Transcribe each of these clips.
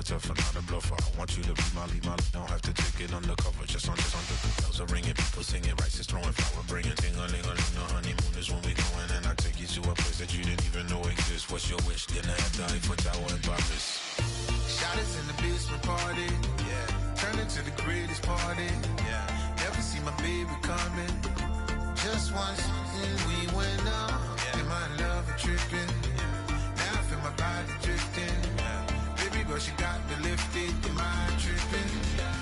tougher, not a bluffer. I want you to be my lead, don't have to take it undercover. Just under the bells are ringing, people singing, rice is throwing, flower bringing, ting-a-ling-a-ling, the honeymoon is when we going, and I take you to a place that you didn't even know exists. What's your wish? Dinner at the Eiffel Tower in Paris. Shot us in the basement party, yeah. Turn into the greatest party, yeah. Never see my baby coming. Just once, and we went up, yeah. And my love a tripping, yeah. Now I feel my body drifting, yeah. Baby girl, she got me lifted, the mind tripping, yeah.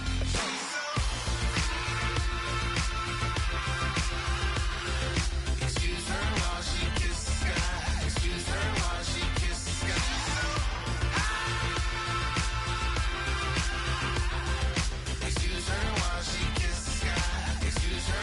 Excuse her while she kisses the sky. Excuse her while she kisses the sky. Excuse her while she kisses the sky. Excuse her.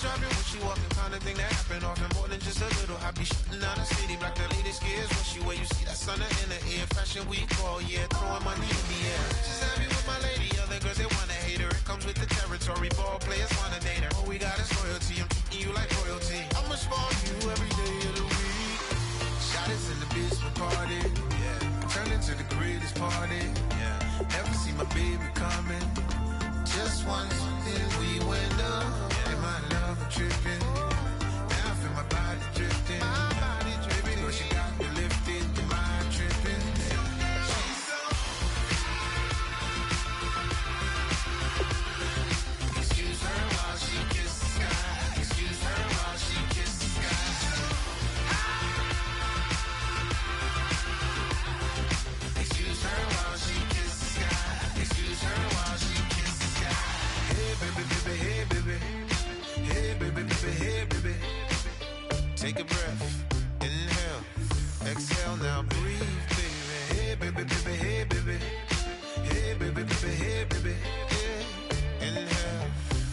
Dropping when she walking, kind of thing that happen often more than just a little. I be shooting down the city, black the latest gears. When she wear, you see that sun in the air. Fashion week all year, throwing money in the air. She's happy with my lady, other girls they wanna hate her. It comes with the territory, ball players wanna date her. All we got is loyalty, I'm treating you like royalty. I'ma spoil you every day of the week. Shot us in the basement party, yeah. Turned into the greatest party, yeah. Never see my baby coming. Just once, then we went up. My love a tripping. Now I feel my body drifting. My body dripping. Girl, she got me lifted. The mind tripping. She's so. Excuse her while she kisses the sky. Excuse her while she kisses the sky. Excuse her while she kisses the sky. Excuse her while she kisses the sky. Hey baby, baby, hey baby. Hey baby, baby, hey baby. Take a breath, inhale, exhale, now breathe, baby. Hey baby, baby, hey baby. Hey baby, baby, hey baby. Yeah. Inhale,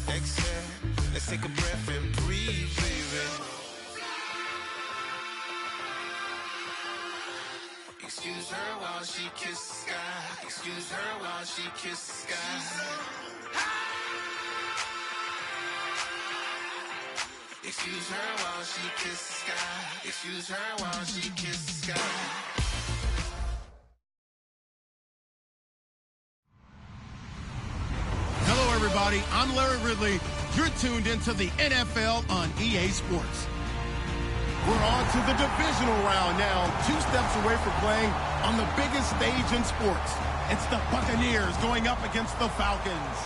exhale, let's take a breath and breathe, baby. Excuse her while she kisses the sky. Excuse her while she kisses the sky. Excuse her while she kisses the sky. Excuse her while she kisses the sky. Hello, everybody. I'm Larry Ridley. You're tuned into the NFL on EA Sports. We're on to the divisional round now, 2 steps away from playing on the biggest stage in sports. It's the Buccaneers going up against the Falcons.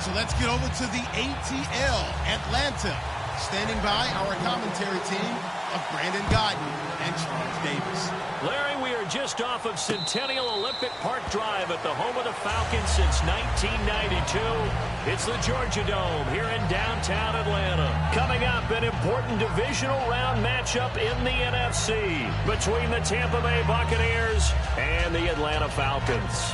So let's get over to the ATL, Atlanta. Standing by our commentary team of Brandon Guyton and Charles Davis. Larry, we are just off of Centennial Olympic Park Drive at the home of the Falcons since 1992. It's the Georgia Dome here in downtown Atlanta. Coming up, an important divisional round matchup in the NFC between the Tampa Bay Buccaneers and the Atlanta Falcons.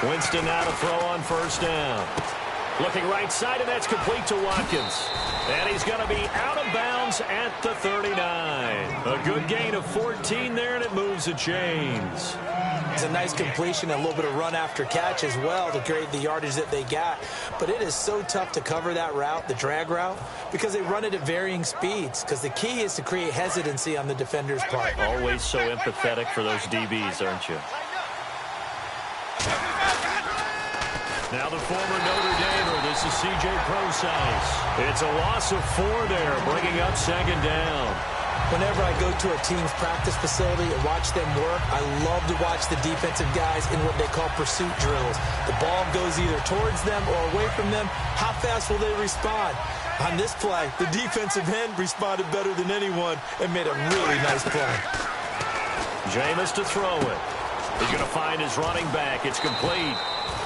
Winston now to throw on first down. Looking right side, and that's complete to Watkins. And he's going to be out of bounds at the 39. A good gain of 14 there, and it moves the chains. It's a nice completion, a little bit of run after catch as well to create the yardage that they got. But it is so tough to cover that route, the drag route, because they run it at varying speeds. Because the key is to create hesitancy on the defender's part. Always so empathetic for those DBs, aren't you? Now the former Notre Damer, this is C.J. Prosise. It's a loss of 4 there, bringing up second down. Whenever I go to a team's practice facility and watch them work, I love to watch the defensive guys in what they call pursuit drills. The ball goes either towards them or away from them. How fast will they respond? On this play, the defensive end responded better than anyone and made a really nice play. Jameis to throw it. He's going to find his running back. It's complete.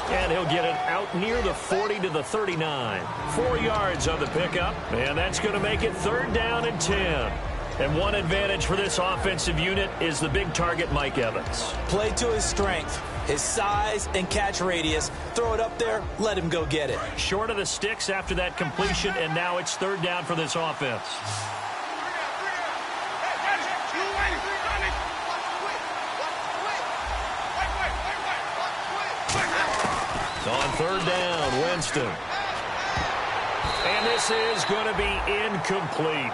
And he'll get it out near the 40 to the 39. 4 yards on the pickup. And that's going to make it 3rd down and 10. And one advantage for this offensive unit is the big target, Mike Evans. Play to his strength, his size and catch radius. Throw it up there, let him go get it. Short of the sticks after that completion, and now it's 3rd down for this offense. On third down, Winston. And this is going to be incomplete.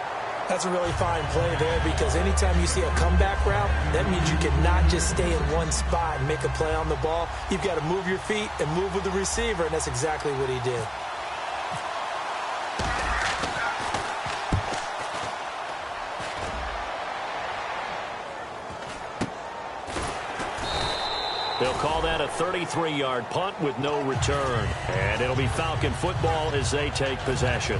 That's a really fine play there, because anytime you see a comeback route, that means you cannot just stay in one spot and make a play on the ball. You've got to move your feet and move with the receiver, and that's exactly what he did. They'll call that a 33-yard punt with no return. And it'll be Falcon football as they take possession.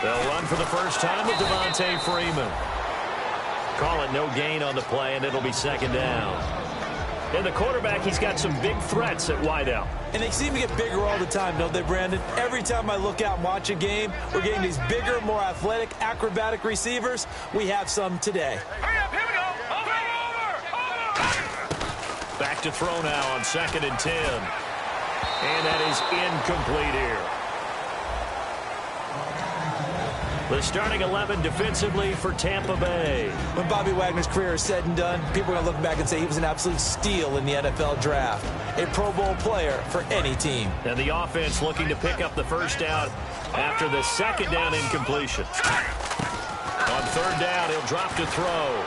They'll run for the first time with Devontae Freeman. Call it no gain on the play, and it'll be second down. And the quarterback, he's got some big threats at wideout. And they seem to get bigger all the time, don't they, Brandon? Every time I look out and watch a game, we're getting these bigger, more athletic, acrobatic receivers. We have some today. Hurry up, here we go. Over. Back to throw now on 2nd and 10. And that is incomplete here. The starting 11 defensively for Tampa Bay. When Bobby Wagner's career is said and done, people are going to look back and say he was an absolute steal in the NFL draft. A Pro Bowl player for any team. And the offense looking to pick up the first down after the second down incompletion. On third down, he'll drop to throw.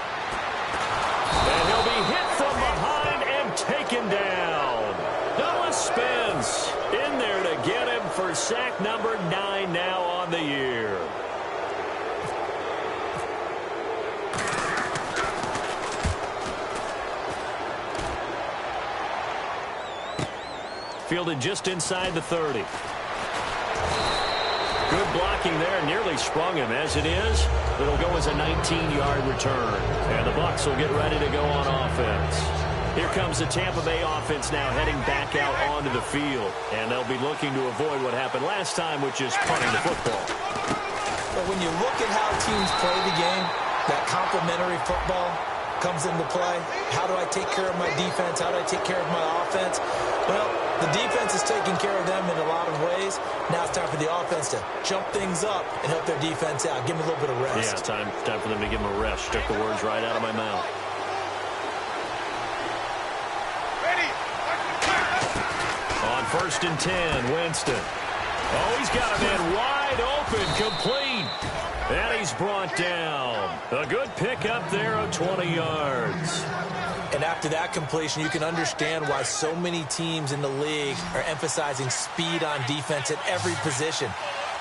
And he'll be hit from behind and taken down. Noah Spence in there to get him for sack number 9 now on the year. Fielded just inside the 30. Good blocking there, nearly sprung him. As it is, it'll go as a 19-yard return. And the Bucs will get ready to go on offense. Here comes the Tampa Bay offense now heading back out onto the field. And they'll be looking to avoid what happened last time, which is punting the football. But when you look at how teams play the game, that complementary football comes into play. How do I take care of my defense? How do I take care of my offense? Well, the defense is taking care of them in a lot of ways. Now it's time for the offense to jump things up and help their defense out. Give them a little bit of rest. Yeah, it's time for them to give them a rest. Took the words right out of my mouth. Ready. On 1st and 10, Winston. Oh, he's got a man wide open, complete. And he's brought down. A good pickup there of 20 yards. And after that completion, you can understand why so many teams in the league are emphasizing speed on defense at every position.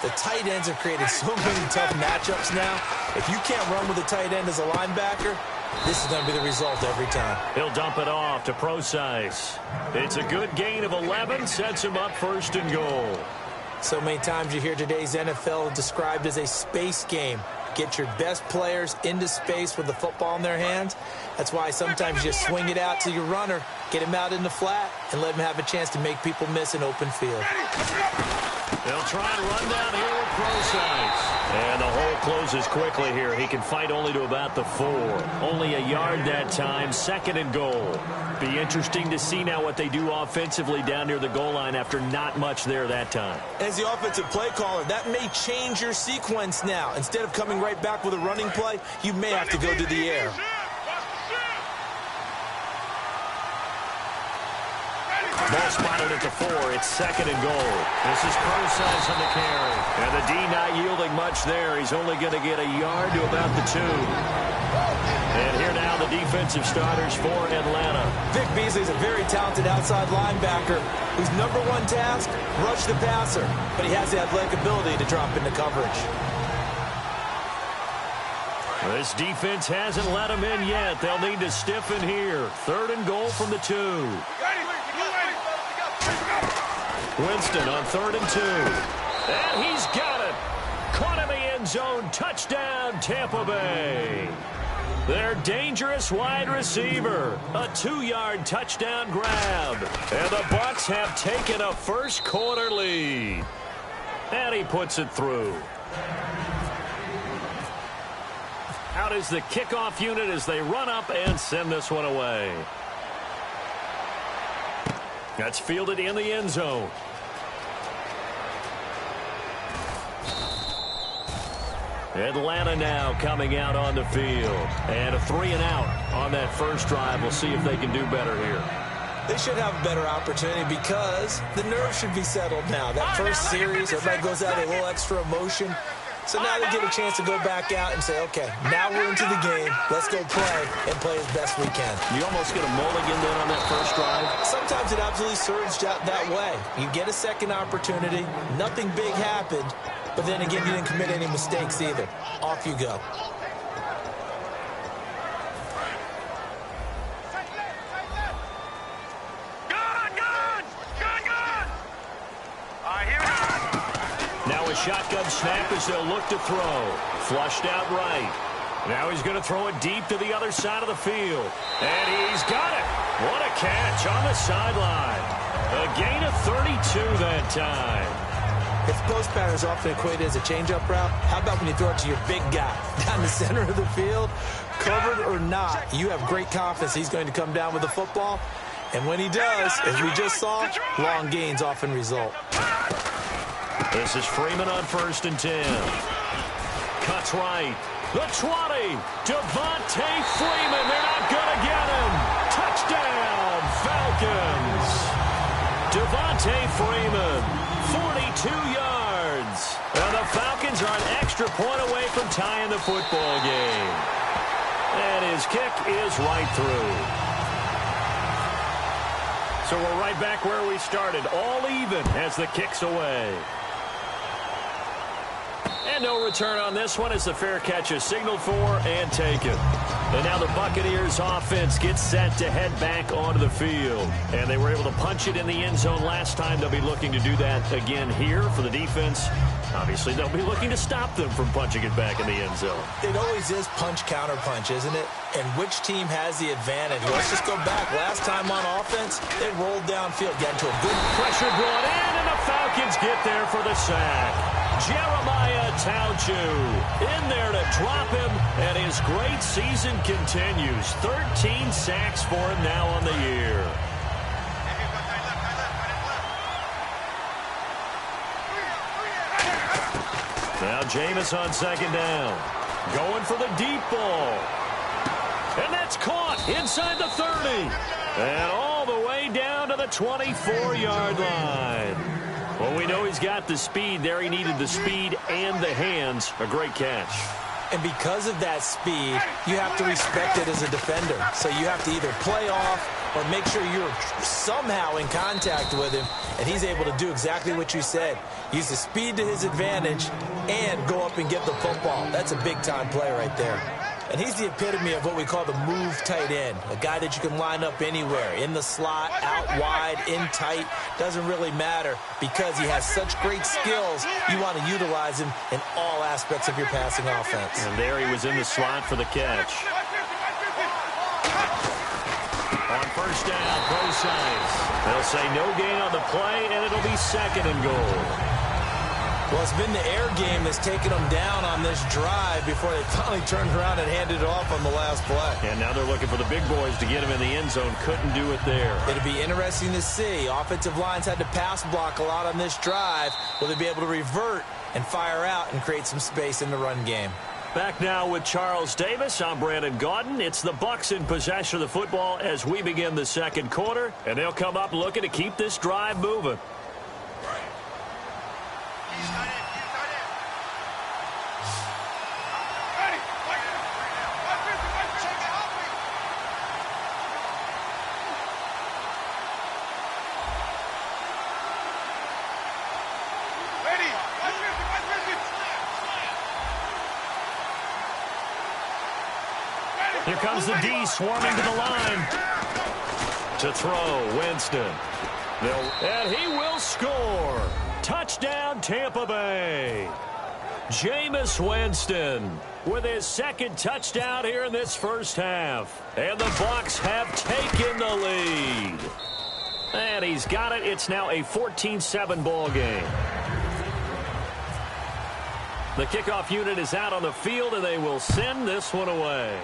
The tight ends have created so many tough matchups now. If you can't run with a tight end as a linebacker, this is going to be the result every time. He'll dump it off to Procise. It's a good gain of 11, sets him up 1st and goal. So many times you hear today's NFL described as a space game. Get your best players into space with the football in their hands. That's why sometimes you just swing it out to your runner, get him out in the flat, and let him have a chance to make people miss an open field. They'll try and run down here with Procise. And the hole closes quickly here. He can fight only to about the 4. Only a yard that time, 2nd and goal. Be interesting to see now what they do offensively down near the goal line after not much there that time. As the offensive play caller, that may change your sequence now. Instead of coming right back with a running play, you may have to go to the air. Ball spotted at the 4. It's 2nd and goal. This is Procise on the carry. And the D not yielding much there. He's only going to get a yard to about the 2. And here now the defensive starters for Atlanta. Vic Beasley's a very talented outside linebacker whose number 1 task, rush the passer. But he has the athletic ability to drop into coverage. This defense hasn't let him in yet. They'll need to stiffen here. 3rd and goal from the 2. Winston on 3rd and 2. And he's got it. Caught in the end zone. Touchdown, Tampa Bay. Their dangerous wide receiver. A 2-yard touchdown grab. And the Bucs have taken a first-quarter lead. And he puts it through. Out is the kickoff unit as they run up and send this one away. That's fielded in the end zone. Atlanta now coming out on the field. And a 3-and-out on that first drive. We'll see if they can do better here. They should have a better opportunity because the nerves should be settled now. That first series, everybody goes out a little extra emotion. So now they get a chance to go back out and say, okay, now we're into the game. Let's go play and play as best we can. You almost get a mulligan then on that first drive. Sometimes it absolutely serves that way. You get a second opportunity. Nothing big happened. But then again, you didn't commit any mistakes either. Off you go. Shotgun snap as they'll look to throw. Flushed out right. Now he's going to throw it deep to the other side of the field. And he's got it. What a catch on the sideline. A gain of 32 that time. If post pattern is often equated as a change-up route, how about when you throw it to your big guy down the center of the field? Covered or not, you have great confidence he's going to come down with the football. And when he does, as we just saw, long gains often result. This is Freeman on 1st and 10. Cuts right. The 20. Devontae Freeman. They're not going to get him. Touchdown, Falcons. Devontae Freeman, 42 yards. And the Falcons are an extra point away from tying the football game. And his kick is right through. So we're right back where we started. All even as the kick's away. And no return on this one as the fair catch is signaled for and taken. And now the Buccaneers offense gets set to head back onto the field. And they were able to punch it in the end zone last time. They'll be looking to do that again here for the defense. Obviously, they'll be looking to stop them from punching it back in the end zone. It always is punch-counter-punch, isn't it? And which team has the advantage? Let's just go back. Last time on offense, they rolled downfield, got into a good pressure brought in, and the Falcons get there for the sack. Jeremiah Tauchu in there to drop him, and his great season continues. 13 sacks for him now on the year. Now Jameis on 2nd down. Going for the deep ball. And that's caught inside the 30. And all the way down to the 24-yard line. Well, we know he's got the speed there. He needed the speed and the hands. A great catch. And because of that speed, you have to respect it as a defender. So you have to either play off or make sure you're somehow in contact with him. And he's able to do exactly what you said. Use the speed to his advantage and go up and get the football. That's a big-time play right there. And he's the epitome of what we call the move tight end, a guy that you can line up anywhere, in the slot, out wide, in tight. Doesn't really matter because he has such great skills. You want to utilize him in all aspects of your passing offense. And there he was in the slot for the catch. On 1st down, both sides. They'll say no gain on the play, and it'll be 2nd and goal. Well, it's been the air game that's taken them down on this drive before they finally turned around and handed it off on the last play. And now they're looking for the big boys to get him in the end zone. Couldn't do it there. It'll be interesting to see. Offensive lines had to pass block a lot on this drive. Will they be able to revert and fire out and create some space in the run game? Back now with Charles Davis. I'm Brandon Gaudin. It's the Bucs in possession of the football as we begin the 2nd quarter. And they'll come up looking to keep this drive moving. Here comes the D swarming to the line. To throw, Winston. And he will score. Touchdown, Tampa Bay. Jameis Winston with his 2nd touchdown here in this first half. And the Bucs have taken the lead. And he's got it. It's now a 14-7 ball game. The kickoff unit is out on the field, and they will send this one away.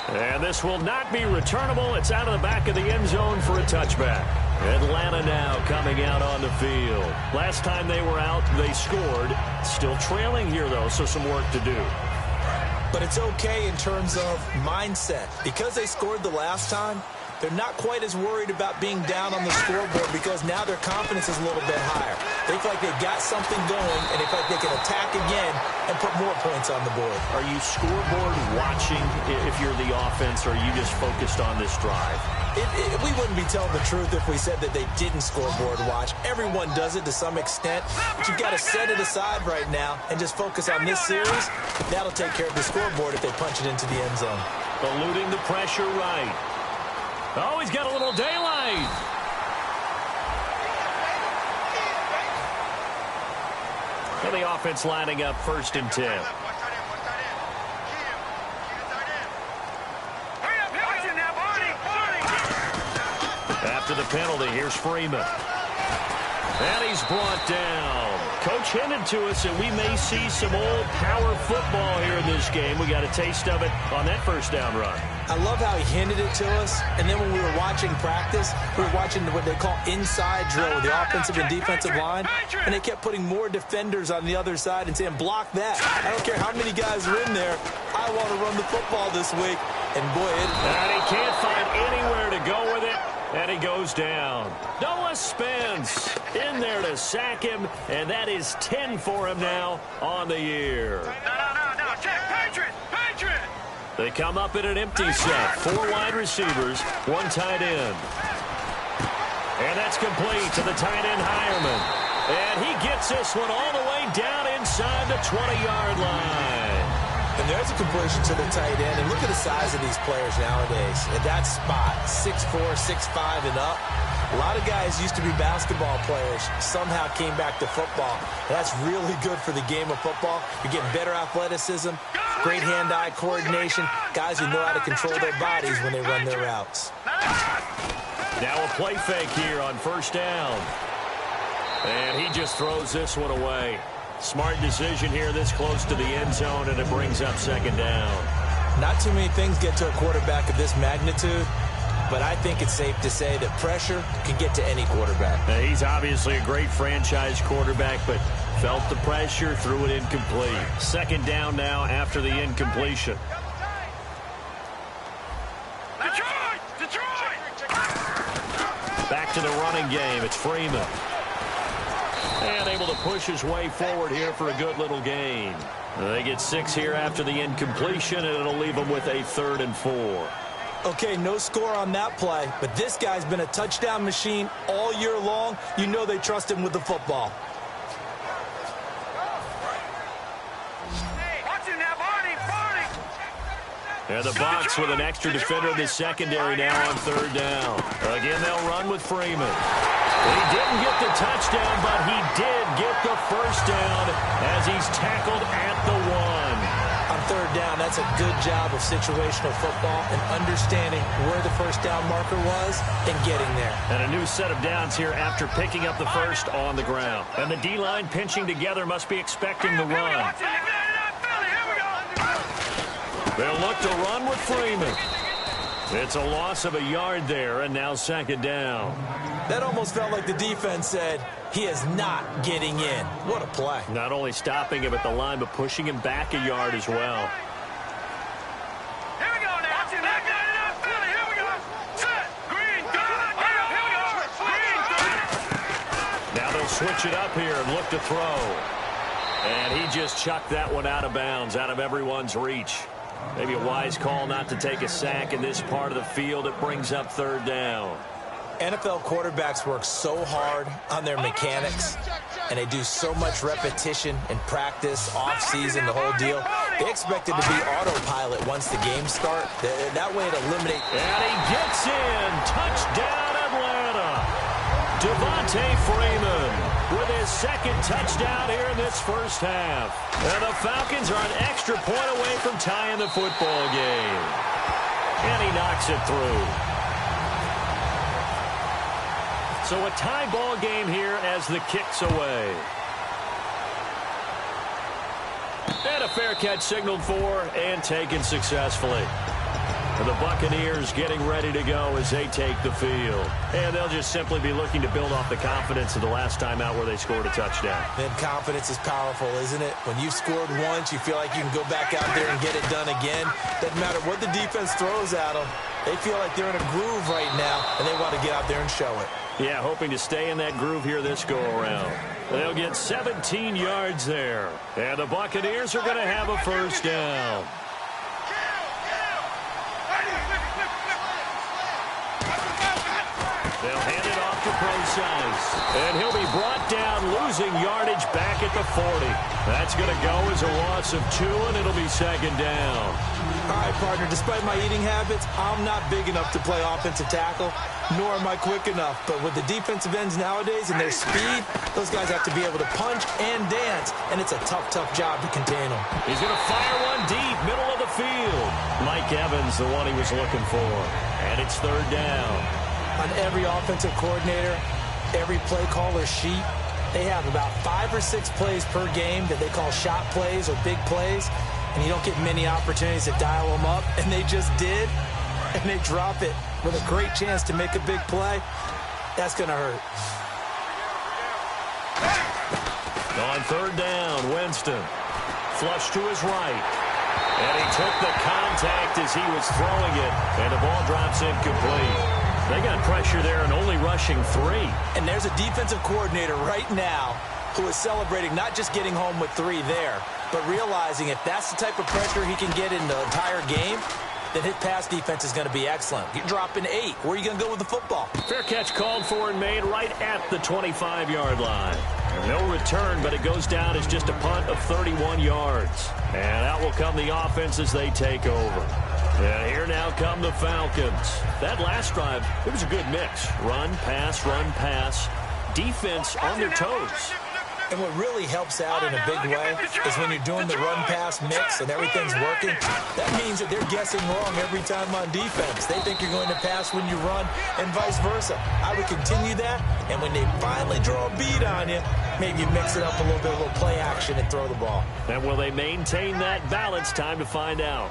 And this will not be returnable. It's out of the back of the end zone for a touchback. Atlanta now coming out on the field. Last time they were out, they scored. Still trailing here, though, so some work to do. But it's okay in terms of mindset. Because they scored the last time, they're not quite as worried about being down on the scoreboard because now their confidence is a little bit higher. They feel like they've got something going, and they feel like they can attack again and put more points on the board. Are you scoreboard watching if you're the offense, or are you just focused on this drive? We wouldn't be telling the truth if we said that they didn't scoreboard watch. Everyone does it to some extent, but you've got to set it aside right now and just focus on this series. That'll take care of the scoreboard if they punch it into the end zone. Eluding the pressure right. Oh, he's got a little daylight. And the offense lining up 1st and 10. After the penalty, here's Freeman. And he's brought down. Coach hinted to us that we may see some old power football here in this game. We got a taste of it on that 1st down run. I love how he hinted it to us, and then when we were watching practice, we were watching what they call inside drill with the offensive and defensive line, and they kept putting more defenders on the other side and saying, block that. I don't care how many guys are in there. I want to run the football this week. And, boy, and he can't find anywhere to go with it, and he goes down. Noah Spence in there to sack him, and that is 10 for him now on the year. No, check, Patriot. They come up in an empty set. 4 wide receivers, 1 tight end. And that's complete to the tight end, Hireman. And he gets this one all the way down inside the 20-yard line. And there's a completion to the tight end. And look at the size of these players nowadays. At that spot, 6'4", 6'5", and up. A lot of guys used to be basketball players, somehow came back to football. And that's really good for the game of football. You're getting better athleticism, great hand-eye coordination, guys who know how to control their bodies when they run their routes. Now a play fake here on 1st down. And he just throws this one away. Smart decision here this close to the end zone, and it brings up 2nd down. Not too many things get to a quarterback of this magnitude, but I think it's safe to say that pressure can get to any quarterback. Now, he's obviously a great franchise quarterback, but felt the pressure, threw it incomplete. 2nd down now after the incompletion. Detroit! Back to the running game. It's Freeman. And able to push his way forward here for a good little gain. They get 6 here after the incompletion, and it'll leave them with a 3rd and 4. Okay, no score on that play, but this guy's been a touchdown machine all year long. You know they trust him with the football. And the Bucs with an extra defender in the secondary now on 3rd down. Again, they'll run with Freeman. He didn't get the touchdown, but he did get the 1st down as he's tackled at the 1. On 3rd down, that's a good job of situational football and understanding where the 1st down marker was and getting there. And a new set of downs here after picking up the 1st on the ground. And the D-line pinching together must be expecting the run. They'll look to run with Freeman. It's a loss of a yard there, and now 2nd down. That almost felt like the defense said, he is not getting in. What a play. Not only stopping him at the line, but pushing him back a yard as well. Here we go now. Here we go. Set. Green. Now they'll switch it up here and look to throw. And he just chucked that one out of bounds, out of everyone's reach. Maybe a wise call not to take a sack in this part of the field. It brings up 3rd down. NFL quarterbacks work so hard on their mechanics, and they do so much repetition and practice, off-season, the whole deal. They expect it to be autopilot once the games start. That way it eliminates. And he gets in. Touchdown, Atlanta. Devontae Freeman with his 2nd touchdown here in this 1st half. And the Falcons are an extra point away from tying the football game. And he knocks it through. So a tie ball game here as the kick's away. And a fair catch signaled for and taken successfully. The Buccaneers getting ready to go as they take the field. And they'll just simply be looking to build off the confidence of the last time out where they scored a touchdown. And confidence is powerful, isn't it? When you've scored once, you feel like you can go back out there and get it done again. Doesn't matter what the defense throws at them. They feel like they're in a groove right now, and they want to get out there and show it. Yeah, hoping to stay in that groove here this go-around. They'll get 17 yards there. And the Buccaneers are going to have a first down. They'll hand it off to Procise. And he'll be brought down, losing yardage back at the 40. That's going to go as a loss of 2, and it'll be second down. All right, partner, despite my eating habits, I'm not big enough to play offensive tackle, nor am I quick enough. But with the defensive ends nowadays and their speed, those guys have to be able to punch and dance, and it's a tough, tough job to contain them. He's going to fire one deep, middle of the field. Mike Evans, the one he was looking for. And it's third down. On every offensive coordinator, every play caller sheet, they have about 5 or 6 plays per game that they call shot plays or big plays, and you don't get many opportunities to dial them up, and they just did, and they drop it with a great chance to make a big play. That's going to hurt. On third down, Winston. Flush to his right. And he took the contact as he was throwing it, and the ball drops incomplete. They got pressure there and only rushing 3. And there's a defensive coordinator right now who is celebrating not just getting home with 3 there, but realizing if that's the type of pressure he can get in the entire game, then his pass defense is going to be excellent. You're dropping 8. Where are you going to go with the football? Fair catch called for and made right at the 25-yard line. No return, but it goes down as just a punt of 31 yards. And out will come the offense as they take over. And here now come the Falcons. That last drive, it was a good mix. Run, pass, defense on their toes. And what really helps out in a big way is when you're doing the run-pass mix and everything's working, that means that they're guessing wrong every time on defense. They think you're going to pass when you run and vice versa. I would continue that, and when they finally draw a bead on you, maybe you mix it up a little bit, a little play action and throw the ball. And will they maintain that balance? Time to find out.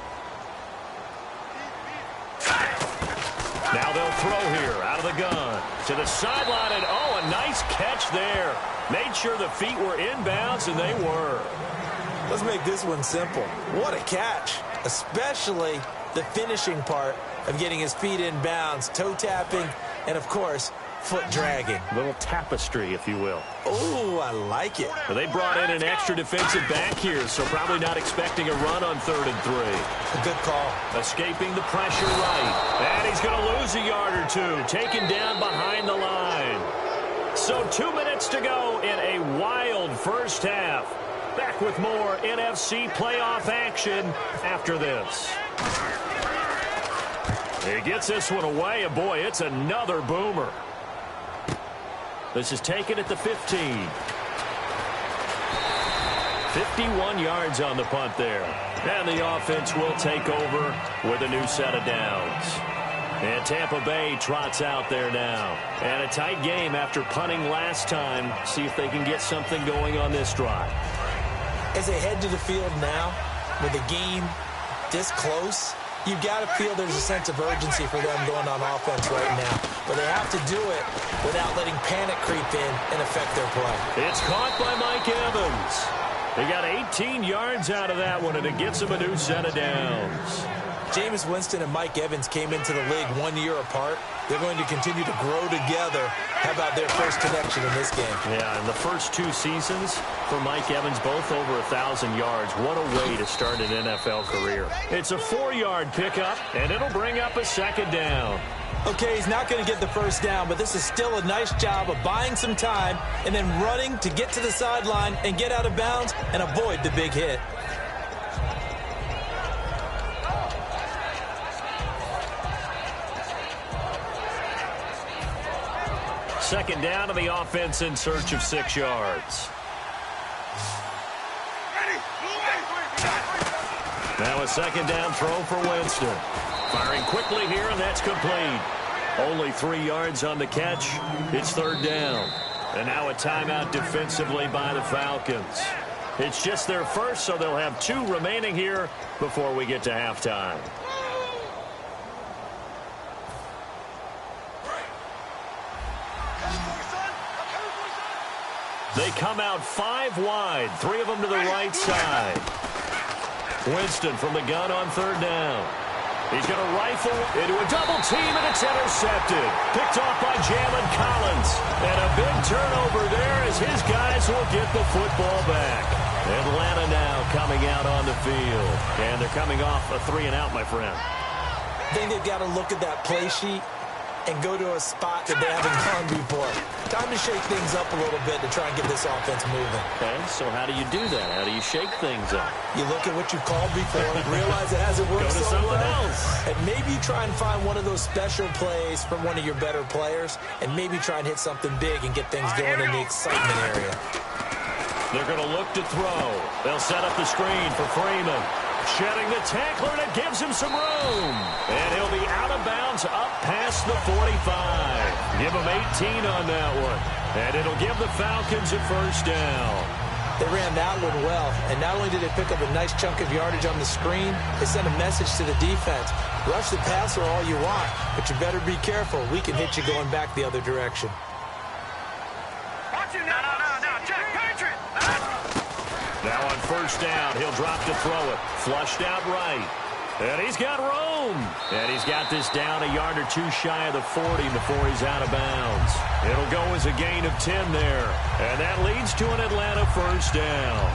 Now they'll throw here out of the gun to the sideline, and oh, a nice catch there. Made sure the feet were inbounds, and they were. Let's make this one simple. What a catch, especially the finishing part of getting his feet inbounds, toe tapping, and of course, foot dragging. A little tapestry, if you will. Oh, I like it. Well, they brought in an extra defensive back here, so probably not expecting a run on 3rd and 3. A good call. Escaping the pressure right. And he's going to lose a yard or 2. Taken down behind the line. So 2 minutes to go in a wild first half. Back with more NFC playoff action after this. He gets this one away, and boy, it's another boomer. This is taken at the 15. 51 yards on the punt there. And the offense will take over with a new set of downs. And Tampa Bay trots out there now. And a tight game after punting last time. See if they can get something going on this drive. As they head to the field now, with the game this close, you've got to feel there's a sense of urgency for them going on offense right now. But they have to do it without letting panic creep in and affect their play. It's caught by Mike Evans. They got 18 yards out of that one, and it gets them a new set of downs. Jameis Winston and Mike Evans came into the league 1 year apart. They're going to continue to grow together. How about their first connection in this game? Yeah, in the first 2 seasons for Mike Evans, both over 1,000 yards. What a way to start an NFL career. It's a 4-yard pickup, and it'll bring up a second down. Okay, he's not going to get the first down, but this is still a nice job of buying some time and then running to get to the sideline and get out of bounds and avoid the big hit. Second down to the offense in search of 6 yards. Now a second down throw for Winston. Firing quickly here, and that's complete. Only 3 yards on the catch. It's third down. And now a timeout defensively by the Falcons. It's just their first, so they'll have 2 remaining here before we get to halftime. They come out 5 wide, 3 of them to the right side. Winston from the gun on 3rd down. He's going to rifle into a double team, and it's intercepted. Picked off by Jalen Collins. And a big turnover there as his guys will get the football back. Atlanta now coming out on the field. And they're coming off a 3-and-out, my friend. I think they've got to look at that play sheet and go to a spot that they haven't gone before. Time to shake things up a little bit to try and get this offense moving. Okay, so how do you do that? How do you shake things up? You look at what you've called before, realize it hasn't worked Go to so someone well, else. and maybe try and find one of those special plays from one of your better players, and maybe try and hit something big and get things going in the excitement area. They're going to look to throw. They'll set up the screen for Freeman. Shedding the tackler, and it gives him some room. And he'll be out of bounds up past the 45. Give him 18 on that one. And it'll give the Falcons a 1st down. They ran that one well, and not only did they pick up a nice chunk of yardage on the screen, they sent a message to the defense. Rush the passer all you want, but you better be careful. We can hit you going back the other direction. Watch it now. No. Check, Patriot. Now on 1st down, he'll drop to throw it. Flushed out right. And he's got room. And he's got this down a yard or 2 shy of the 40 before he's out of bounds. It'll go as a gain of 10 there. And that leads to an Atlanta 1st down.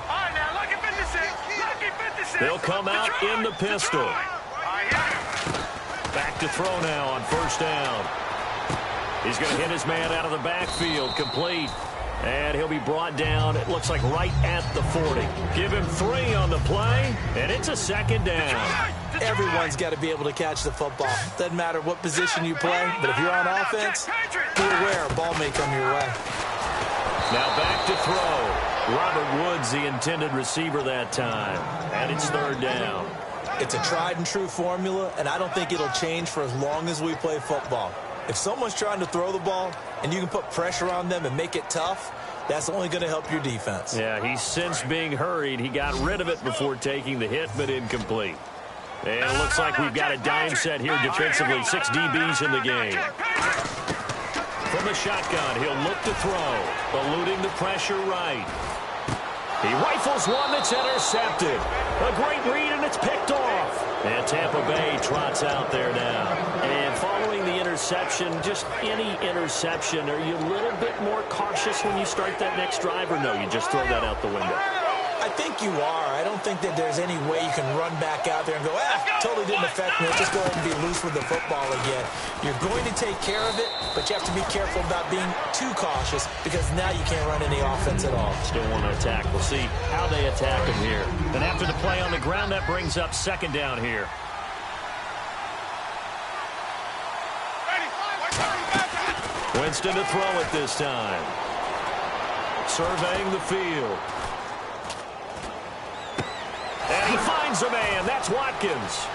All right, now, lucky 56. Lucky 56. They'll come out in the pistol. Detroit. Back to throw now on 1st down. He's going to hit his man out of the backfield, complete. And he'll be brought down, it looks like right at the 40. Give him 3 on the play, and it's a 2nd down. Everyone's got to be able to catch the football. Doesn't matter what position you play, but if you're on offense, be aware a ball may come your way. Now back to throw. Robert Woods, the intended receiver that time. And it's 3rd down. It's a tried-and-true formula, and I don't think it'll change for as long as we play football. If someone's trying to throw the ball and you can put pressure on them and make it tough, that's only going to help your defense. Yeah, he's since being hurried. He got rid of it before taking the hit, but incomplete. And it looks like we've got a dime set here defensively. 6 DBs in the game. From the shotgun, he'll look to throw. Eluding the pressure right. He rifles one that's intercepted. A great read, and it's picked off. And Tampa Bay trots out there now. And following the interception, just any interception, are you a little bit more cautious when you start that next drive, or no, you just throw that out the window? I think you are. I don't think that there's any way you can run back out there and go, totally didn't affect me. Let's just go ahead and be loose with the football again. You're going to take care of it, but you have to be careful about being too cautious because now you can't run any offense at all. Still want to attack. We'll see how they attack him here. And after the play on the ground, that brings up 2nd down here. Winston to throw it this time. Surveying the field. And he finds a man. That's Watkins.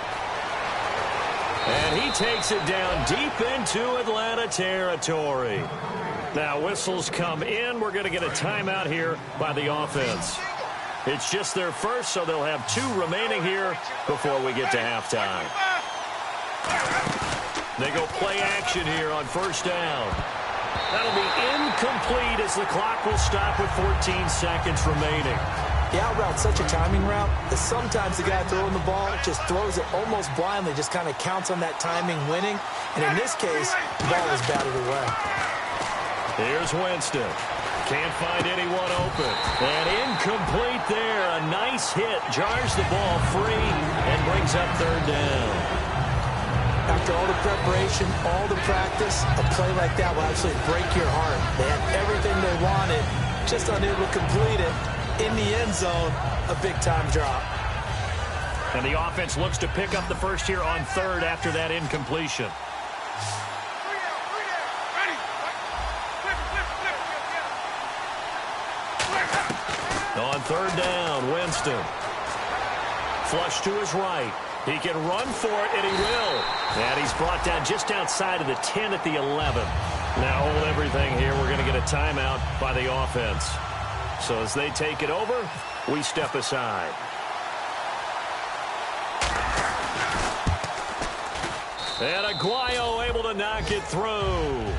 And he takes it down deep into Atlanta territory. Now whistles come in. We're going to get a timeout here by the offense. It's just their first, so they'll have 2 remaining here before we get to halftime. They go play action here on 1st down. That'll be incomplete as the clock will stop with 14 seconds remaining. The out route's such a timing route that sometimes the guy throwing the ball just throws it almost blindly, just kind of counts on that timing winning. And in this case, the ball was batted away. Here's Winston. Can't find anyone open. And incomplete there. A nice hit. Jars the ball free and brings up 3rd down. After all the preparation, all the practice, a play like that will actually break your heart. They had everything they wanted, just unable to complete it. In the end zone, a big-time drop. And the offense looks to pick up the first here on 3rd after that incompletion. On 3rd down, Winston. Flush to his right. He can run for it, and he will. And he's brought down just outside of the 10 at the 11. Now hold everything here. We're going to get a timeout by the offense. So as they take it over, we step aside. And Aguayo able to knock it through.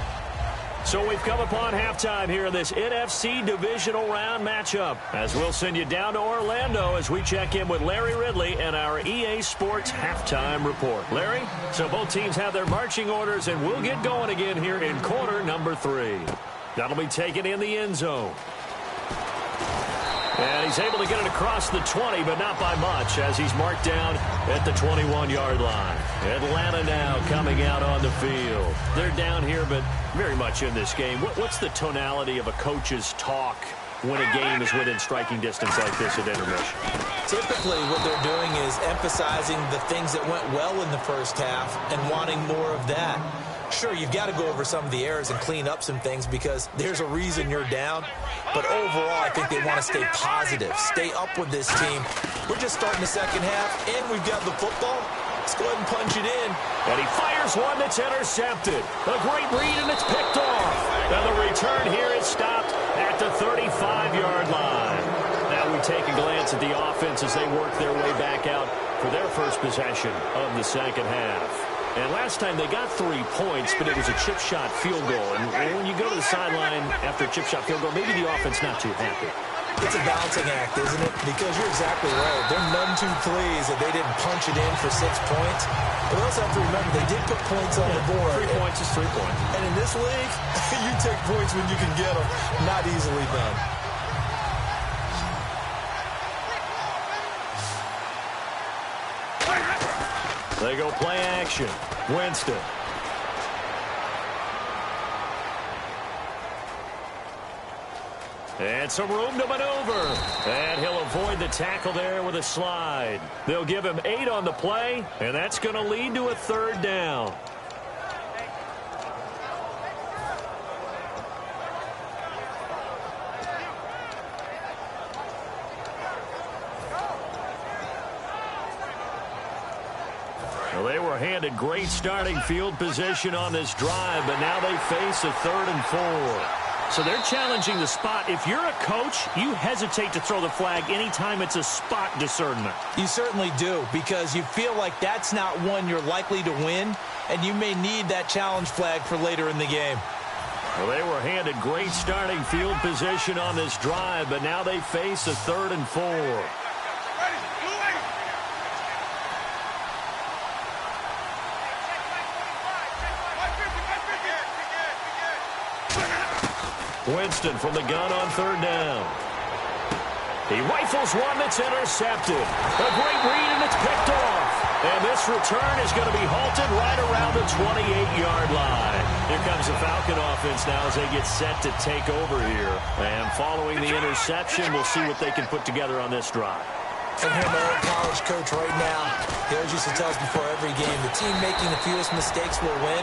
So we've come upon halftime here in this NFC divisional round matchup, as we'll send you down to Orlando as we check in with Larry Ridley and our EA Sports halftime report. Larry, so both teams have their marching orders, and we'll get going again here in quarter number 3. That'll be taken in the end zone. And he's able to get it across the 20, but not by much, as he's marked down at the 21-yard line. Atlanta now coming out on the field. They're down here, but very much in this game. What's the tonality of a coach's talk when a game is within striking distance like this at intermission? Typically, what they're doing is emphasizing the things that went well in the first half and wanting more of that. Sure, you've got to go over some of the errors and clean up some things because there's a reason you're down. But overall, I think they want to stay positive, stay up with this team. We're just starting the second half, and we've got the football. Let's go ahead and punch it in. And he fires one that's intercepted. A great read, and it's picked off. And the return here is stopped at the 35-yard line. Now we take a glance at the offense as they work their way back out for their first possession of the second half. And last time they got 3 points, but it was a chip shot field goal. And when you go to the sideline after a chip shot field goal, maybe the offense not too happy. It's a balancing act, isn't it? Because you're exactly right. They're none too pleased that they didn't punch it in for 6 points. But we also have to remember they did put points on the board. 3 points is 3 points. And in this league, you take points when you can get them. Not easily done. They go play action. Winston. And some room to maneuver. And he'll avoid the tackle there with a slide. They'll give him 8 on the play, and that's going to lead to a 3rd down. Well, they were handed great starting field position on this drive, but now they face a 3rd and 4. So they're challenging the spot. If you're a coach, you hesitate to throw the flag anytime it's a spot discernment. You certainly do, because you feel like that's not one you're likely to win, and you may need that challenge flag for later in the game. Well, they were handed great starting field position on this drive, but now they face a 3rd and 4. Winston from the gun on 3rd down. He rifles one that's intercepted. A great read, and it's picked off. And this return is going to be halted right around the 28-yard line. Here comes the Falcon offense now as they get set to take over here. And following the interception, we'll see what they can put together on this drive. And here, my old college coach right now, he always used to tell us before every game, the team making the fewest mistakes will win.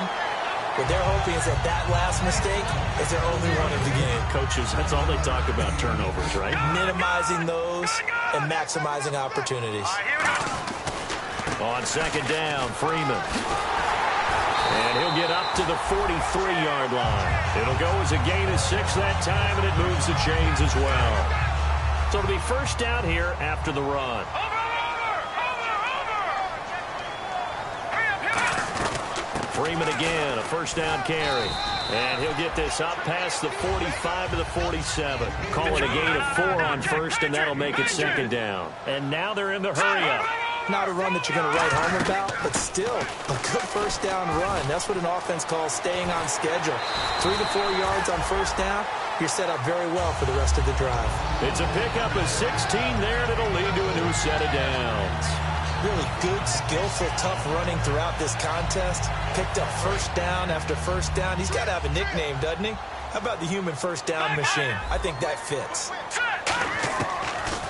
What they're hoping is that that last mistake is their only one of the game. Coaches, that's all they talk about, turnovers, right? Minimizing those and maximizing opportunities. On 2nd down, Freeman. And he'll get up to the 43-yard line. It'll go as a gain of 6 that time, and it moves the chains as well. So it'll be 1st down here after the run. Freeman again, a 1st down carry. And he'll get this up past the 45 to the 47. Call it a gain of 4 on 1st, and that'll make it 2nd down. And now they're in the hurry-up. Not a run that you're going to write home about, but still a good 1st down run. That's what an offense calls staying on schedule. 3 to 4 yards on 1st down. You're set up very well for the rest of the drive. It's a pickup of 16 there, and it'll lead to a new set of downs. Really good, skillful, tough running throughout this contest. Picked up 1st down after 1st down. He's got to have a nickname, doesn't he? How about the human 1st down machine? I think that fits.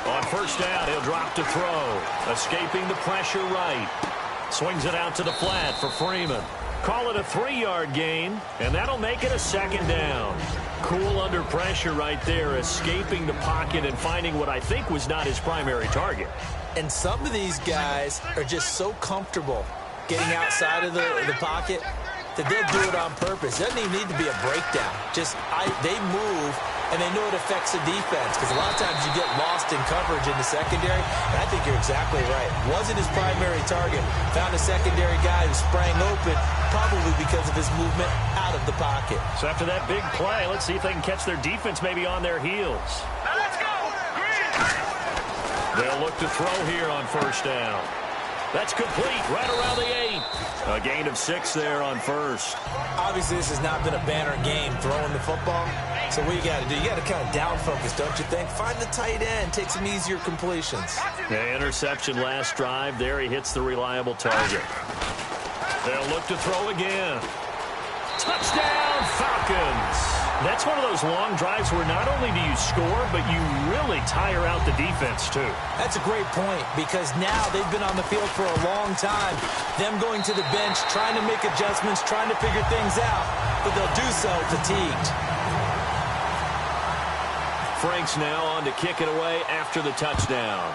On 1st down, he'll drop to throw. Escaping the pressure right. Swings it out to the flat for Freeman. Call it a 3-yard gain, and that'll make it a 2nd down. Cool under pressure right there, escaping the pocket and finding what I think was not his primary target. And some of these guys are just so comfortable getting outside of the pocket that they'll do it on purpose. It doesn't even need to be a breakdown. Just they move and they know it affects the defense because a lot of times you get lost in coverage in the secondary, and I think you're exactly right. Wasn't his primary target. Found a secondary guy who sprang open, probably because of his movement out of the pocket. So after that big play, let's see if they can catch their defense maybe on their heels. Now let's go. Green. They'll look to throw here on first down. That's complete right around the 8. A gain of 6 there on first. Obviously, this has not been a banner game throwing the football. So what you got to do, you got to kind of down focus, don't you think? Find the tight end, take some easier completions. The interception last drive. There he hits the reliable target. They'll look to throw again. Touchdown, Falcons. That's one of those long drives where not only do you score, but you really tire out the defense, too. That's a great point because now they've been on the field for a long time. Them going to the bench, trying to make adjustments, trying to figure things out, but they'll do so fatigued. Frank's now on to kick it away after the touchdown.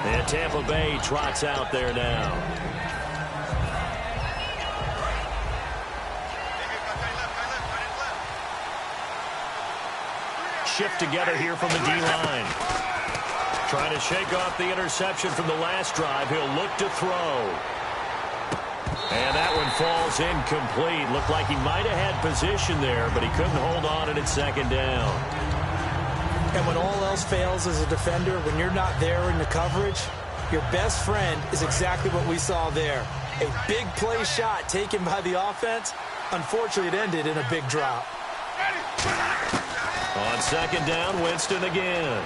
And Tampa Bay trots out there now. Shift together here from the D-line. Trying to shake off the interception from the last drive. He'll look to throw. And that one falls incomplete. Looked like he might have had position there, but he couldn't hold on at second down. And when all else fails as a defender, when you're not there in the coverage, your best friend is exactly what we saw there. A big play shot taken by the offense. Unfortunately, it ended in a big drop. On second down, Winston again.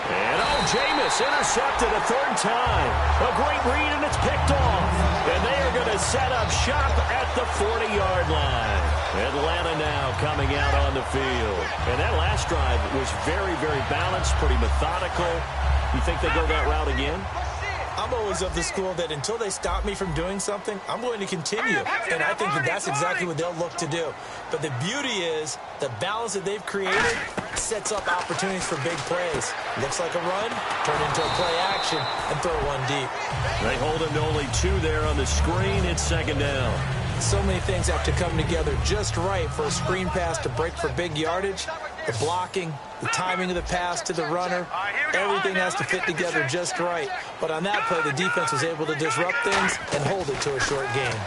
And Jameis intercepted a third time. A great read, and it's picked off. And they are going to set up shop at the 40-yard line. Atlanta now coming out on the field. And that last drive was very, very balanced, pretty methodical. You think they go that route again? I'm always of the school that until they stop me from doing something, I'm going to continue. And I think that that's exactly what they'll look to do. But the beauty is the balance that they've created sets up opportunities for big plays. Looks like a run, turn into a play action, and throw one deep. They hold him to only 2 there on the screen. It's second down. So many things have to come together just right for a screen pass to break for big yardage. The blocking, the timing of the pass to the runner, everything has to fit together just right. But on that play, the defense was able to disrupt things and hold it to a short game.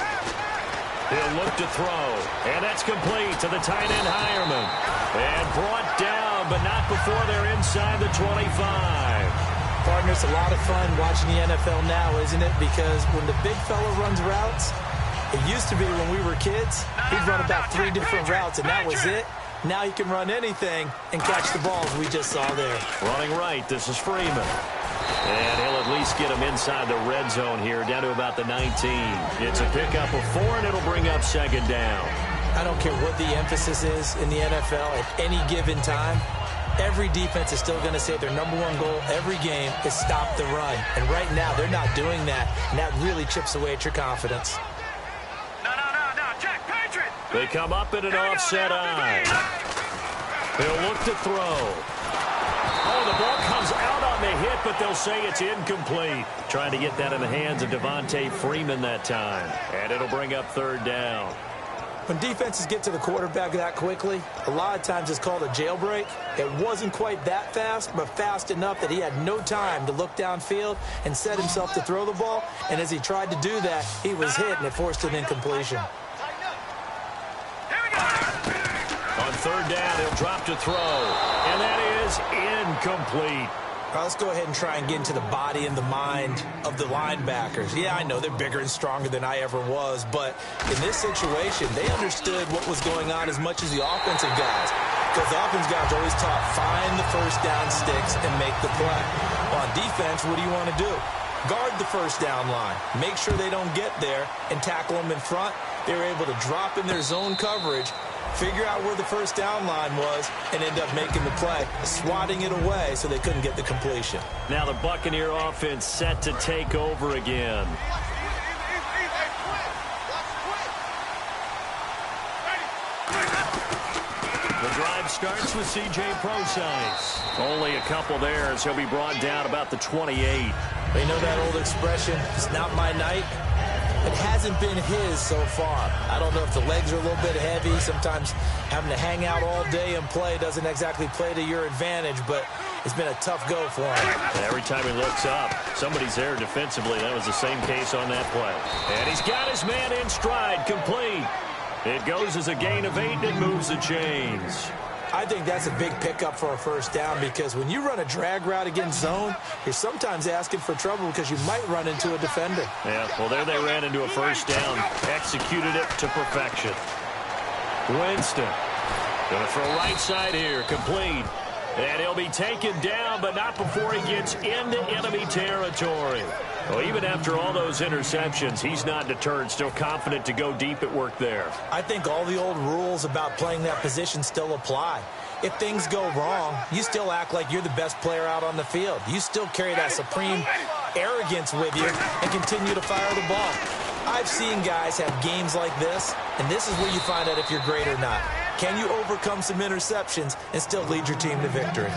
He'll look to throw, and that's complete to the tight end Hireman. And brought down, but not before they're inside the 25. Partner, it's a lot of fun watching the NFL now, isn't it? Because when the big fella runs routes, it used to be when we were kids, he'd run about 3 different routes, and that was it. Now he can run anything and catch the balls we just saw there. Running right, this is Freeman. And he'll at least get him inside the red zone here, down to about the 19. It's a pickup of 4, and it'll bring up second down. I don't care what the emphasis is in the NFL at any given time. Every defense is still going to say their #1 goal every game is stop the run. And right now, they're not doing that, and that really chips away at your confidence. They come up in an offset eye. They'll look to throw. Oh, the ball comes out on the hit, but they'll say it's incomplete. Trying to get that in the hands of Devontae Freeman that time. And it'll bring up third down. When defenses get to the quarterback that quickly, a lot of times it's called a jailbreak. It wasn't quite that fast, but fast enough that he had no time to look downfield and set himself to throw the ball. And as he tried to do that, he was hit, and it forced an incompletion. On third down, he'll drop to throw. And that is incomplete. All right, let's go ahead and try and get into the body and the mind of the linebackers. Yeah, I know they're bigger and stronger than I ever was, but in this situation, they understood what was going on as much as the offensive guys. Because the offensive guys are always taught, find the first down sticks and make the play. Well, on defense, what do you want to do? Guard the first down line. Make sure they don't get there and tackle them in front. They were able to drop in their zone coverage, figure out where the first down line was, and end up making the play, swatting it away so they couldn't get the completion. Now the Buccaneer offense set to take over again. The drive starts with C.J. Prosise. Only a couple there as he'll be brought down about the 28. They know that old expression, it's not my night. It hasn't been his so far. I don't know if the legs are a little bit heavy. Sometimes having to hang out all day and play doesn't exactly play to your advantage, but it's been a tough go for him. Every time he looks up, somebody's there defensively. That was the same case on that play. And he's got his man in stride, complete. It goes as a gain of 8 and moves the chains. I think that's a big pickup for a first down because when you run a drag route against zone, you're sometimes asking for trouble because you might run into a defender. Yeah, well, there they ran into a first down, executed it to perfection. Winston going to throw right side here, complete. And he'll be taken down, but not before he gets into enemy territory. Well, even after all those interceptions, he's not deterred, still confident to go deep at work there. I think all the old rules about playing that position still apply. If things go wrong, you still act like you're the best player out on the field. You still carry that supreme arrogance with you and continue to fire the ball. I've seen guys have games like this, and this is where you find out if you're great or not. Can you overcome some interceptions and still lead your team to victory?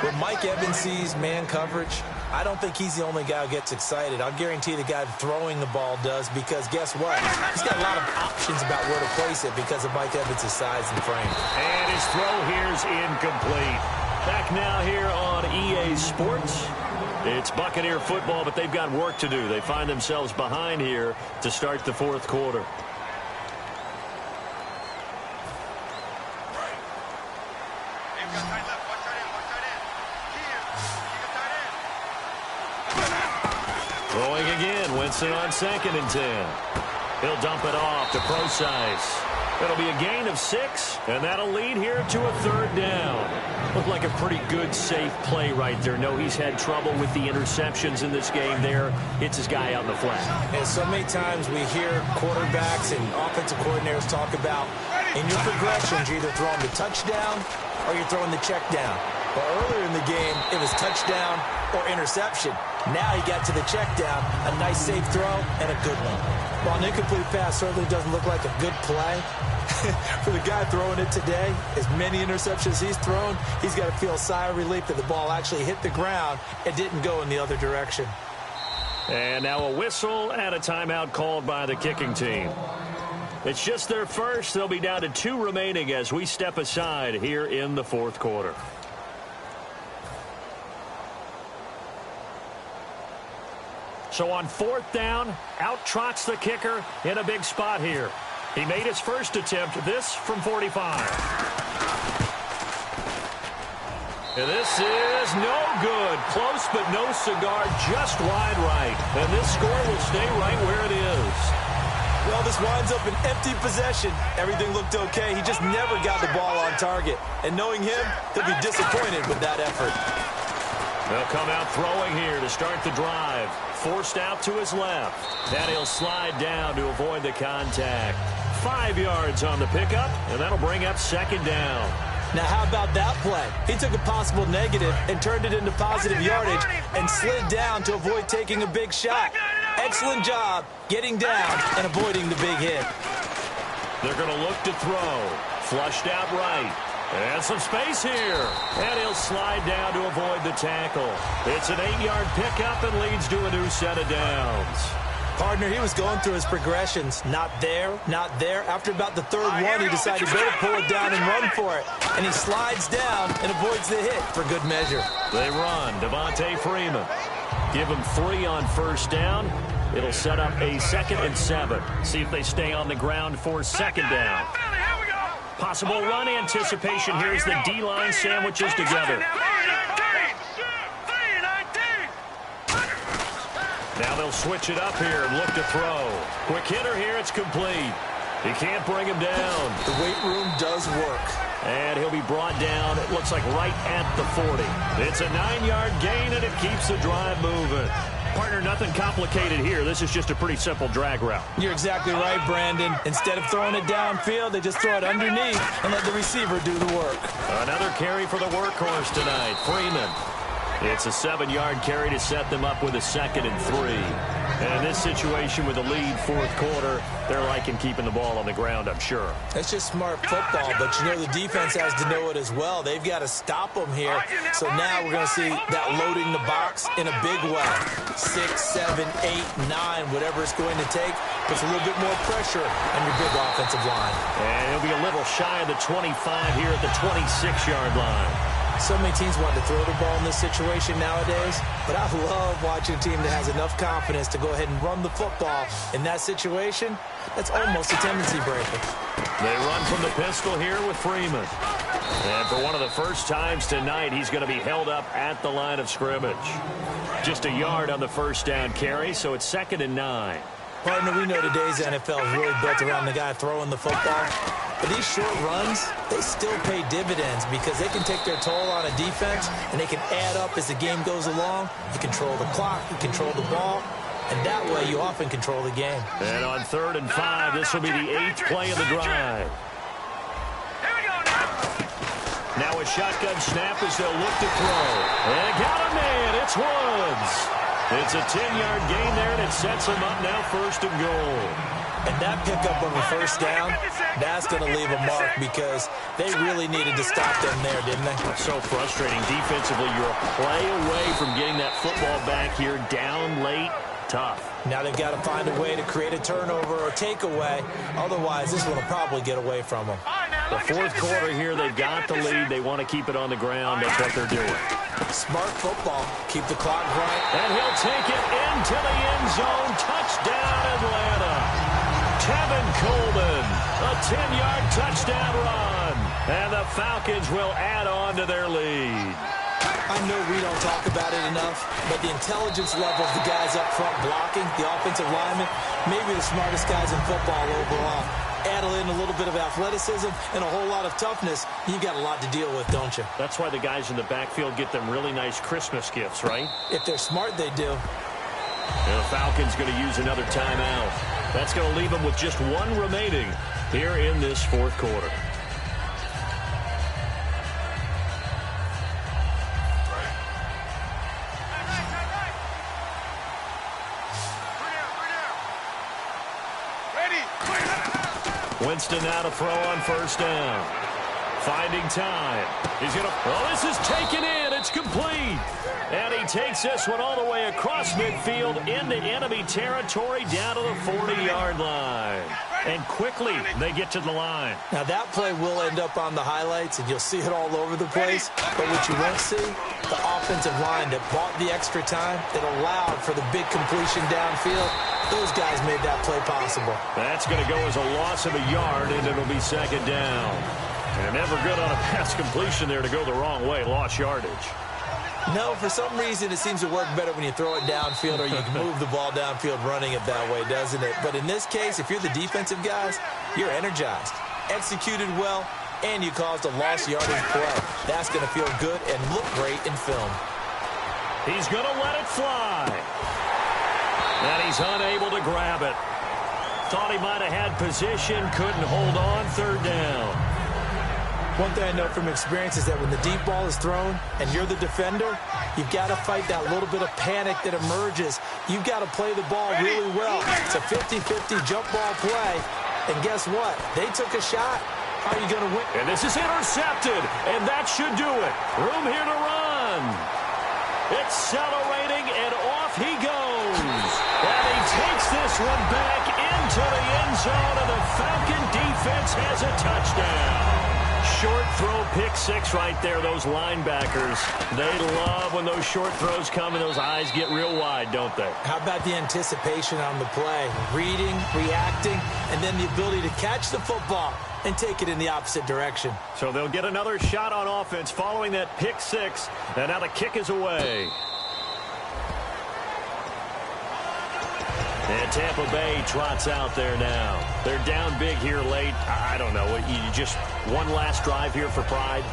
When Mike Evans sees man coverage, I don't think he's the only guy who gets excited. I'll guarantee the guy throwing the ball does because guess what? He's got a lot of options about where to place it because of Mike Evans' size and frame. And his throw here is incomplete. Back now here on EA Sports. It's Buccaneer football, but they've got work to do. They find themselves behind here to start the fourth quarter. Throwing again, Winston on 2nd and 10. He'll dump it off to Procise. It'll be a gain of 6, and that'll lead here to a 3rd down. Looked like a pretty good, safe play right there. No, he's had trouble with the interceptions in this game there. Hits his guy on the flat. And so many times we hear quarterbacks and offensive coordinators talk about in your progressions, you're either throwing the touchdown or you're throwing the check down. But earlier in the game, it was touchdown or interception. Now he got to the check down, a nice safe throw, and a good one. While an incomplete pass certainly doesn't look like a good play, for the guy throwing it today, as many interceptions he's thrown, he's got to feel a sigh of relief that the ball actually hit the ground and didn't go in the other direction. And now a whistle and a timeout called by the kicking team. It's just their first. They'll be down to 2 remaining as we step aside here in the fourth quarter. So on 4th down, out trots the kicker in a big spot here. He made his first attempt, this from 45. And this is no good. Close but no cigar, just wide right. And this score will stay right where it is. Well, this winds up an empty possession. Everything looked okay. He just never got the ball on target. And knowing him, he'll be disappointed with that effort. They'll come out throwing here to start the drive. Forced out to his left. Then he'll slide down to avoid the contact. 5 yards on the pickup, and that'll bring up 2nd down. Now, how about that play? He took a possible negative and turned it into positive yardage and slid down to avoid taking a big shot. Excellent job getting down and avoiding the big hit. They're going to look to throw. Flushed out right. And some space here. And he'll slide down to avoid the tackle. It's an 8-yard pickup and leads to a new set of downs. Partner, he was going through his progressions. Not there, not there. After about the 3rd one, he decided to better pull it down and run for it. And he slides down and avoids the hit for good measure. They run. Devontae Freeman. Give him 3 on 1st down. It'll set up a 2nd and 7. See if they stay on the ground for 2nd down. Possible run anticipation here as the D-line sandwiches together. Now they'll switch it up here and look to throw. Quick hitter here, it's complete. He can't bring him down. The weight room does work. And he'll be brought down, it looks like right at the 40. It's a 9-yard gain, and it keeps the drive moving. Partner, nothing complicated here. This is just a pretty simple drag route. You're exactly right, Brandon. Instead of throwing it downfield, they just throw it underneath and let the receiver do the work. Another carry for the workhorse tonight, Freeman. It's a 7-yard carry to set them up with a 2nd and 3. And in this situation with the lead, fourth quarter, they're liking keeping the ball on the ground, I'm sure. It's just smart football, but you know the defense has to know it as well. They've got to stop them here. So now we're going to see that loading the box in a big way. 6, 7, 8, 9, whatever it's going to take, puts a little bit more pressure on your big offensive line. And he'll be a little shy of the 25 here at the 26-yard line. So many teams want to throw the ball in this situation nowadays, but I love watching a team that has enough confidence to go ahead and run the football. In that situation, that's almost a tendency breaker. They run from the pistol here with Freeman. And for one of the first times tonight, he's going to be held up at the line of scrimmage. Just a yard on the first down carry, so it's 2nd and 9. Partner, we know today's NFL is really built around the guy throwing the football. But these short runs, they still pay dividends because they can take their toll on a defense and they can add up as the game goes along. You control the clock, you control the ball, and that way you often control the game. And on 3rd and 5, this will be the 8th play of the drive. Now a shotgun snap as they'll look to throw. And got a man, it's Woods. It's a 10-yard gain there, and it sets him up now 1st and goal. And that pickup of a first down, that's going to leave a mark because they really needed to stop them there, didn't they? That's so frustrating. Defensively, you're a play away from getting that football back here down late. Tough. Now they've got to find a way to create a turnover or takeaway. Otherwise, this one will probably get away from them. The fourth quarter here, they've got the lead. They want to keep it on the ground. That's what they're doing. Smart football. Keep the clock right. And he'll take it into the end zone. Touchdown, Atlanta. Kevin Coleman, a 10-yard touchdown run. And the Falcons will add on to their lead. I know we don't talk about it enough, but the intelligence level of the guys up front blocking, the offensive linemen, maybe the smartest guys in football overall. Add in a little bit of athleticism and a whole lot of toughness, you've got a lot to deal with, don't you? That's why the guys in the backfield get them really nice Christmas gifts, right? If they're smart, they do. And the Falcons going to use another timeout. That's going to leave them with just one remaining here in this fourth quarter. Winston now to throw on first down. Finding time. He's going to... Oh, this is taken in. It's complete. And he takes this one all the way across midfield into enemy territory down to the 40-yard line. And quickly, they get to the line. Now, that play will end up on the highlights, and you'll see it all over the place. But what you won't see, the offensive line that bought the extra time, that allowed for the big completion downfield, those guys made that play possible. That's going to go as a loss of a yard, and it'll be 2nd down. And never good on a pass completion there to go the wrong way. Lost yardage. No, for some reason it seems to work better when you throw it downfield or you can move the ball downfield running it that way, doesn't it? But in this case, if you're the defensive guys, you're energized, executed well, and you caused a lost yardage play. That's going to feel good and look great in film. He's going to let it fly. And he's unable to grab it. Thought he might have had position, couldn't hold on, 3rd down. One thing I know from experience is that when the deep ball is thrown and you're the defender, you've got to fight that little bit of panic that emerges. You've got to play the ball really well. It's a 50-50 jump ball play. And guess what? They took a shot. How are you going to win? And this is intercepted, and that should do it. Room here to run. Accelerating, and off he goes. And he takes this one back into the end zone, and the Falcon defense has a touchdown. Short throw, pick 6 right there. Those linebackers, they love when those short throws come and those eyes get real wide, don't they? How about the anticipation on the play? Reading, reacting, and then the ability to catch the football and take it in the opposite direction. So they'll get another shot on offense following that pick 6, and now the kick is away. And Tampa Bay trots out there now. They're down big here late. I don't know. You just one last drive here for pride?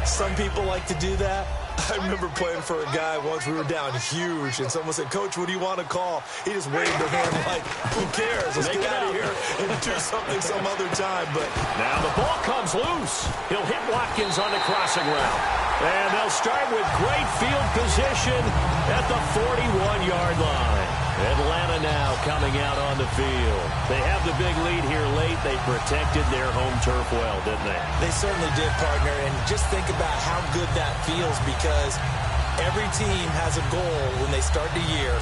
Some people like to do that. I remember playing for a guy once. We were down huge, and someone said, "Coach, what do you want to call?" He just waved the hand like, "Who cares? Let's get out of here and do something some other time." But now the ball comes loose. He'll hit Watkins on the crossing route. And they'll start with great field position at the 41-yard line. Atlanta now coming out on the field. They have the big lead here late. They protected their home turf well, didn't they? They certainly did, partner. And just think about how good that feels, because every team has a goal when they start the year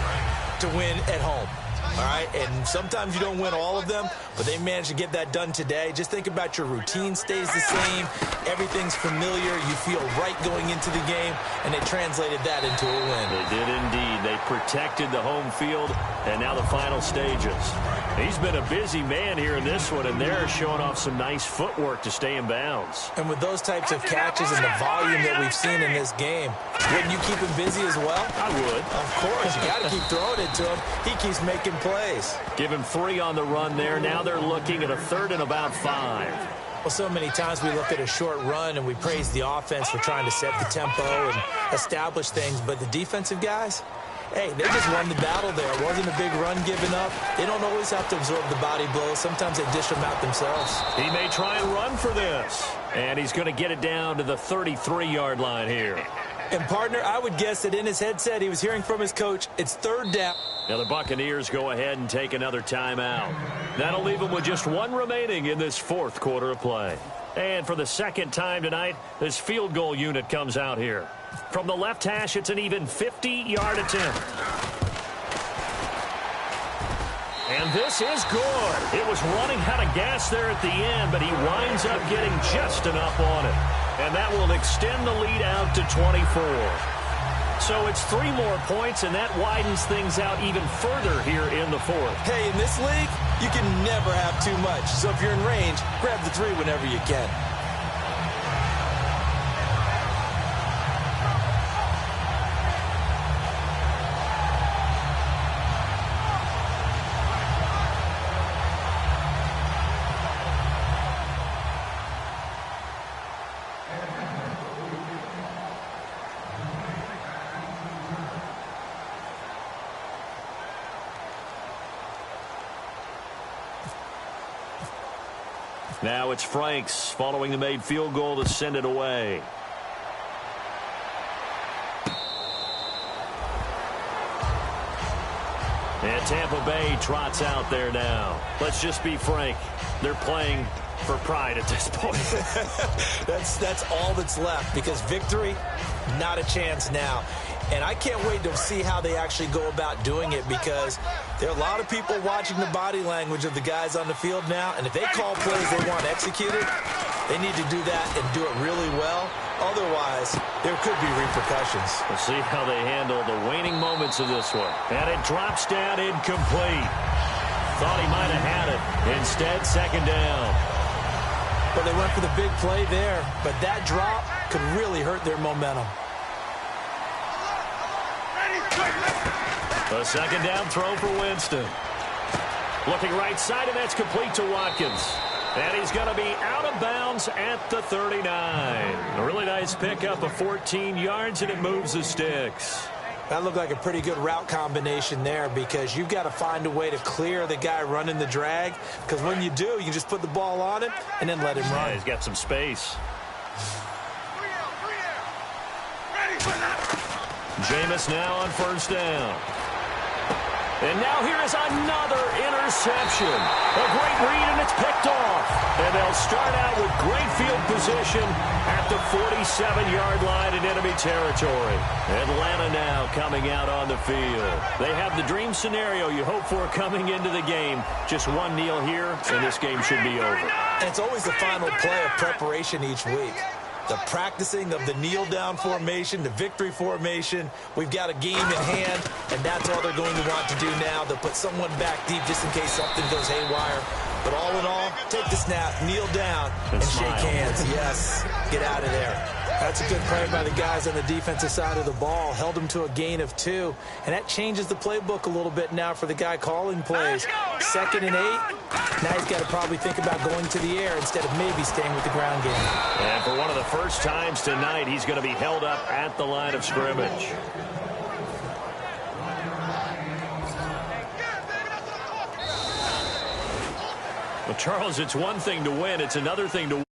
to win at home. All right, and sometimes you don't win all of them, but they managed to get that done today. Just think about your routine stays the same. Everything's familiar. You feel right going into the game, and they translated that into a win. They did indeed. They protected the home field, and now the final stages. He's been a busy man here in this one, and they're showing off some nice footwork to stay in bounds. And with those types of catches and the volume that we've seen in this game, wouldn't you keep him busy as well? I would. Of course. You got to keep throwing it to him. He keeps making plays. Give him 3 on the run there. Now they're looking at a 3rd and about 5. Well, so many times we look at a short run and we praise the offense for trying to set the tempo and establish things, but the defensive guys, hey, they just won the battle there. It wasn't a big run given up. They don't always have to absorb the body blows. Sometimes they dish them out themselves. He may try and run for this, and he's going to get it down to the 33-yard line here. And, partner, I would guess that in his headset he was hearing from his coach, it's 3rd down. Now the Buccaneers go ahead and take another timeout. That'll leave them with just 1 remaining in this 4th quarter of play. And for the 2nd time tonight, this field goal unit comes out here. From the left hash, it's an even 50-yard attempt. And this is good. It was running out of gas there at the end, but he winds up getting just enough on it. And that will extend the lead out to 24. So it's 3 more points, and that widens things out even further here in the 4th. Hey, in this league, you can never have too much. So if you're in range, grab the 3 whenever you can. Now it's Franks following the made field goal to send it away. And Tampa Bay trots out there now. Let's just be frank. They're playing for pride at this point. That's all that's left, because victory, not a chance now. And I can't wait to see how they actually go about doing it, because there are a lot of people watching the body language of the guys on the field now, and if they call plays they want executed, they need to do that and do it really well. Otherwise, there could be repercussions. We'll see how they handle the waning moments of this one. And it drops down incomplete. Thought he might have had it. Instead, 2nd down. Well, they went for the big play there, but that drop could really hurt their momentum. A 2nd down throw for Winston. Looking right side, and that's complete to Watkins. And he's going to be out of bounds at the 39. A really nice pickup of 14 yards, and it moves the sticks. That looked like a pretty good route combination there, because you've got to find a way to clear the guy running the drag, because when you do, you can just put the ball on him and then let him run. Yeah, he's got some space. Jameis now on 1st down. And now here is another interception. A great read, and it's picked off. And they'll start out with great field position at the 47-yard line in enemy territory. Atlanta now coming out on the field. They have the dream scenario you hope for coming into the game. Just 1 kneel here, and this game should be over. And it's always the final play of preparation each week. The practicing of the kneel-down formation, the victory formation. We've got a game in hand, and that's all they're going to want to do now. They'll put someone back deep just in case something goes haywire. But all in all, take the snap, kneel down, and shake hands. Yes, get out of there. That's a good play by the guys on the defensive side of the ball. Held them to a gain of 2, and that changes the playbook a little bit now for the guy calling plays. 2nd and 8. Now he's got to probably think about going to the air instead of maybe staying with the ground game. And for one of the first times tonight, he's going to be held up at the line of scrimmage. Well, Charles, it's one thing to win. It's another thing to